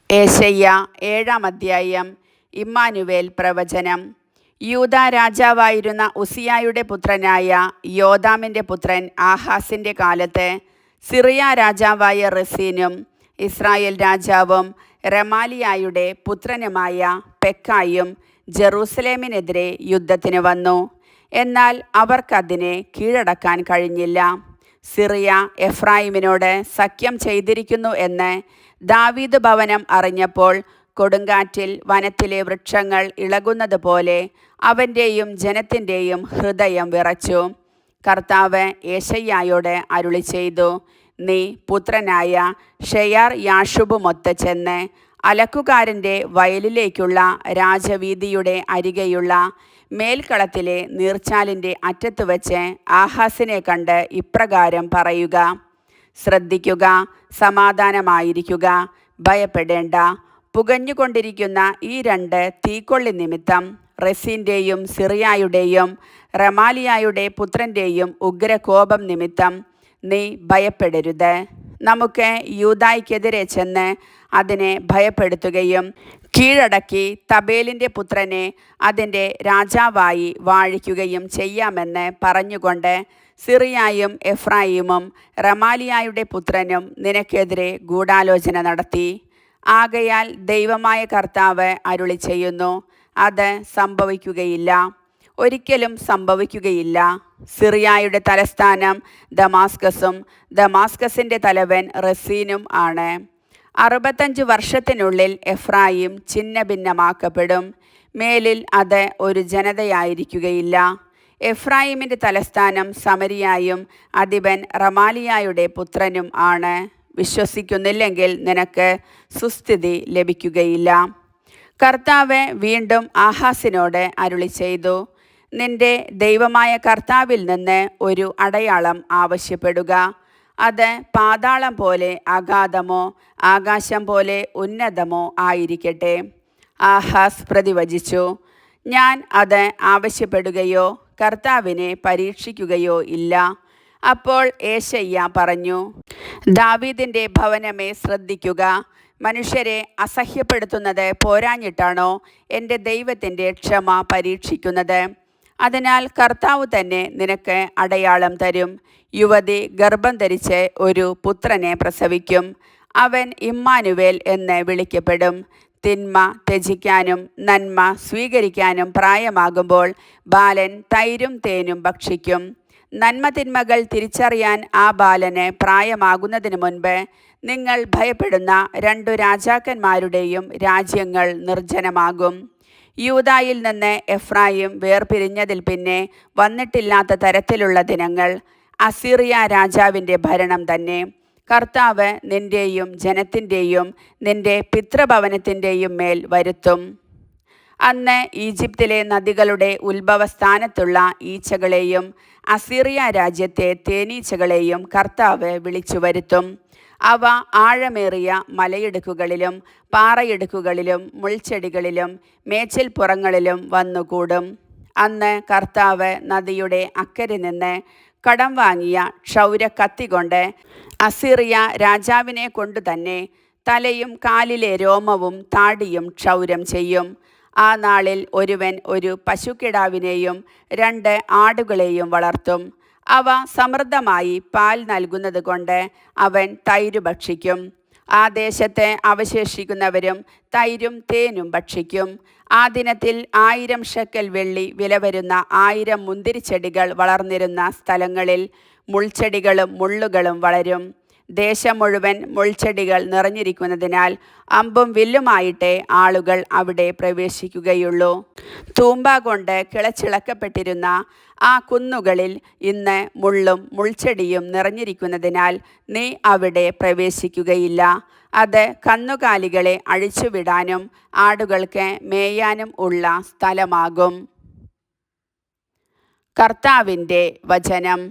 ഏശയ്യ 7-ാം അധ്യായം. ഇമ്മാനുവേൽ പ്രവചനം. യൂദാ രാജാവായിരുന്ന ഉസിയായുടെ പുത്രനായ യോഥാമിൻ്റെ പുത്രൻ ആഹാസിൻ്റെ കാലത്ത് സിറിയ രാജാവായ റെസീനും ഇസ്രായേൽ രാജാവും റെമാലിയായുടെ പുത്രനുമായ പെക്കായും ജെറൂസലേമിനെതിരെ യുദ്ധത്തിന് വന്നു. എന്നാൽ അവർക്കതിനെ കീഴടക്കാൻ കഴിഞ്ഞില്ല. സിറിയ എഫ്രായിമിനോട് സഖ്യം ചെയ്തിരിക്കുന്നു എന്ന് ദാവീദ് ഭവനം അറിഞ്ഞപ്പോൾ കൊടുങ്കാറ്റിൽ വനത്തിലെ വൃക്ഷങ്ങൾ ഇളകുന്നത് പോലെ അവൻ്റെയും ജനത്തിൻ്റെയും ഹൃദയം വിറച്ചു. കർത്താവ് ഏശയ്യായോട് അരുളി ചെയ്തു, നീ പുത്രനായ ഷെയാർ യാഷുബുമൊത്ത് ചെന്ന് അലക്കുകാരൻ്റെ വയലിലേക്കുള്ള രാജവീതിയുടെ അരികെയുള്ള മേൽക്കളത്തിലെ നീർച്ചാലിൻ്റെ അറ്റത്ത് വച്ച് ആഹാസിനെ കണ്ട് ഇപ്രകാരം പറയുക: ശ്രദ്ധിക്കുക, സമാധാനമായിരിക്കുക, ഭയപ്പെടേണ്ട. പുകഞ്ഞുകൊണ്ടിരിക്കുന്ന ഈ 2 തീക്കൊള്ളി നിമിത്തം റെസീൻ്റെയും സിറിയായുടെയും റെമാലിയായുടെ പുത്രൻ്റെയും ഉഗ്രകോപം നിമിത്തം നീ ഭയപ്പെടരുത്. നമുക്ക് യൂദായ്ക്കെതിരെ ചെന്ന് അതിനെ ഭയപ്പെടുത്തുകയും കീഴടക്കി തബേലിൻ്റെ പുത്രനെ അതിൻ്റെ രാജാവായി വാഴിക്കുകയും ചെയ്യാമെന്ന് പറഞ്ഞുകൊണ്ട് സിറിയായും എഫ്രായിമും റെമാലിയായുടെ പുത്രനും നിനക്കെതിരെ ഗൂഢാലോചന നടത്തി. ആകയാൽ ദൈവമായ കർത്താവ് അരുളി ചെയ്യുന്നു, അത് സംഭവിക്കുകയില്ല, ഒരിക്കലും സംഭവിക്കുകയില്ല. സിറിയായുടെ തലസ്ഥാനം ദമാസ്കസും ദമാസ്കസിൻ്റെ തലവൻ റെസീനും ആണ്. 65 വർഷത്തിനുള്ളിൽ എഫ്രായിം ഛിന്നഭിന്നമാക്കപ്പെടും. മേലിൽ അത് ഒരു ജനതയായിരിക്കുകയില്ല. എഫ്രായിമിൻ്റെ തലസ്ഥാനം സമരിയായും അധിപൻ റമാലിയായുടെ പുത്രനും ആണ്. വിശ്വസിക്കുന്നില്ലെങ്കിൽ നിനക്ക് സുസ്ഥിതി ലഭിക്കുകയില്ല. കർത്താവ് വീണ്ടും ആഹാസിനോട് അരുളി ചെയ്തു, നിന്റെ ദൈവമായ കർത്താവിൽ നിന്ന് ഒരു അടയാളം ആവശ്യപ്പെടുക. അത് പാതാളം പോലെ അഗാധമോ ആകാശം പോലെ ഉന്നതമോ ആയിരിക്കട്ടെ. ആഹാസ് പ്രതിവചിച്ചു, ഞാൻ അത് ആവശ്യപ്പെടുകയോ കർത്താവിനെ പരീക്ഷിക്കുകയോ ഇല്ല. അപ്പോൾ ഏശയ്യ പറഞ്ഞു, ദാവീദിൻ്റെ ഭവനമേ, ശ്രദ്ധിക്കുക. മനുഷ്യരെ അസഹ്യപ്പെടുത്തുന്നത് പോരാഞ്ഞിട്ടാണോ എൻ്റെ ദൈവത്തിൻ്റെ ക്ഷമ പരീക്ഷിക്കുന്നത്? അതിനാൽ കർത്താവ് തന്നെ നിനക്ക് അടയാളം തരും. യുവതി ഗർഭം ധരിച്ച് ഒരു പുത്രനെ പ്രസവിക്കും. അവൻ ഇമ്മാനുവേൽ എന്ന് വിളിക്കപ്പെടും. തിന്മ ത്യജിക്കാനും നന്മ സ്വീകരിക്കാനും പ്രായമാകുമ്പോൾ ബാലൻ തൈരും തേനും ഭക്ഷിക്കും. നന്മ തിന്മകൾ തിരിച്ചറിയാൻ ആ ബാലന് പ്രായമാകുന്നതിന് മുൻപ് നിങ്ങൾ ഭയപ്പെടുന്ന 2 രാജാക്കന്മാരുടെയും രാജ്യങ്ങൾ നിർജ്ജനമാകും. യൂദായിൽ നിന്ന് എഫ്രായിം വേർപിരിഞ്ഞതിൽ പിന്നെ വന്നിട്ടില്ലാത്ത തരത്തിലുള്ള ദിനങ്ങൾ അസീറിയ രാജാവിൻ്റെ ഭരണം തന്നെ. കർത്താവ് നിൻ്റെയും ജനത്തിൻ്റെയും നിൻ്റെ പിതൃഭവനത്തിൻ്റെയും മേൽ വരുത്തും. അന്ന് ഈജിപ്തിലെ നദികളുടെ ഉത്ഭവസ്ഥാനത്തുള്ള ഈച്ചകളെയും അസീറിയ രാജ്യത്തെ തേനീച്ചകളെയും കർത്താവ് വിളിച്ചു വരുത്തും. അവ ആഴമേറിയ മലയിടുക്കുകളിലും പാറയിടുക്കുകളിലും മുൾച്ചെടികളിലും മേച്ചിൽപ്പുറങ്ങളിലും വന്നുകൂടും. അന്ന് കർത്താവ് നദിയുടെ അക്കരെ നിന്ന് കടം വാങ്ങിയ ക്ഷൗരക്കത്തി കൊണ്ട് അസീറിയ രാജാവിനെ കൊണ്ടു തന്നെ തലയും കാലിലെ രോമവും താടിയും ക്ഷൗരം ചെയ്യും. ആ നാളിൽ ഒരുവൻ ഒരു പശുക്കിടാവിനെയും 2 ആടുകളെയും വളർത്തും. അവ സമൃദ്ധമായി പാൽ നൽകുന്നത് കൊണ്ട് അവൻ തൈര് ഭക്ഷിക്കും. ആ ദേശത്ത് അവശേഷിക്കുന്നവരും തൈരും തേനും ഭക്ഷിക്കും. ആ ദിനത്തിൽ 1000 ഷെക്കൽ വെള്ളി വില വരുന്ന 1000 മുന്തിരിച്ചെടികൾ വളർന്നിരുന്ന സ്ഥലങ്ങളിൽ മുൾച്ചെടികളും മുള്ളുകളും വളരും. ദേശം മുഴുവൻ മുൾച്ചെടികൾ നിറഞ്ഞിരിക്കുന്നതിനാൽ അമ്പും വില്ലുമായിട്ടേ ആളുകൾ അവിടെ പ്രവേശിക്കുകയുള്ളൂ. തൂമ്പ കൊണ്ട് കിളച്ചിളക്കപ്പെട്ടിരുന്ന ആ കുന്നുകളിൽ ഇന്ന് മുള്ളും മുൾച്ചെടിയും നിറഞ്ഞിരിക്കുന്നതിനാൽ നീ അവിടെ പ്രവേശിക്കുകയില്ല. അത് കന്നുകാലികളെ അഴിച്ചുവിടാനും ആടുകൾക്ക് മേയാനും ഉള്ള സ്ഥലമാകും. കർത്താവിൻ്റെ വചനം.